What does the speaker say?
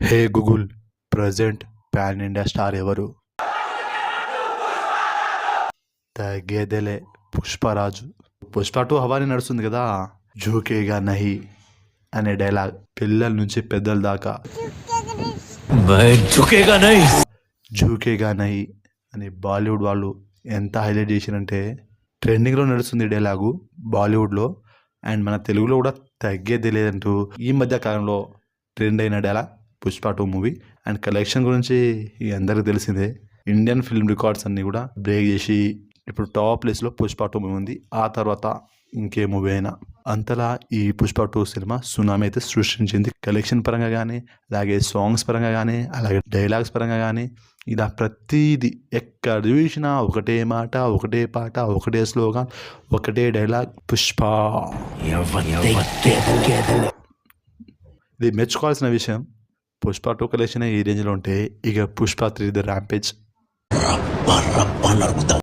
హే Google, present pan India star ఎవరు? తగ్గేదేలే, పుష్పరాజు. పుష్ప 2 హవానే నడుస్తుంది కదా. జూకేగా నహి అనే డైలాగ్ పిల్లల నుంచి పెద్దల దాకా జూకేగా నహి అని బాలీవుడ్ వాళ్ళు ఎంత హైలైట్ చేసిరంటే ట్రెండింగ్లో నడుస్తుంది ఈ డైలాగు బాలీవుడ్లో. అండ్ మన తెలుగులో కూడా తగ్గేది లేదంటూ ఈ మధ్య కాలంలో ట్రెండ్ అయిన dialogue Pushpa 2 movie. And collection గురించి అందరికీ తెలిసిందే. ఇండియన్ ఫిల్మ్ రికార్డ్స్ అన్నీ కూడా బ్రేక్ చేసి ఇప్పుడు టాప్ ప్లేస్లో పుష్ప 2 మూవీ ఉంది. ఆ తర్వాత ఇంకే మూవీ అయినా. అంతలా ఈ పుష్ప 2 సినిమా సునామీ అయితే సృష్టించింది. కలెక్షన్ పరంగా కానీ, అలాగే సాంగ్స్ పరంగా కానీ, అలాగే డైలాగ్స్ పరంగా కానీ, ఇలా ప్రతిదీ ఎక్కడ చూసినా ఒకటే మాట, ఒకటే పాట, ఒకటే స్లోగన్, ఒకటే డైలాగ్, పుష్ప. ఇది మెచ్చుకోవాల్సిన విషయం. పుష్ప 2 కలెక్షన్ ఈ రేంజ్లో ఉంటే ఇక పుష్ప 3 ది ర్యాంపేజ్.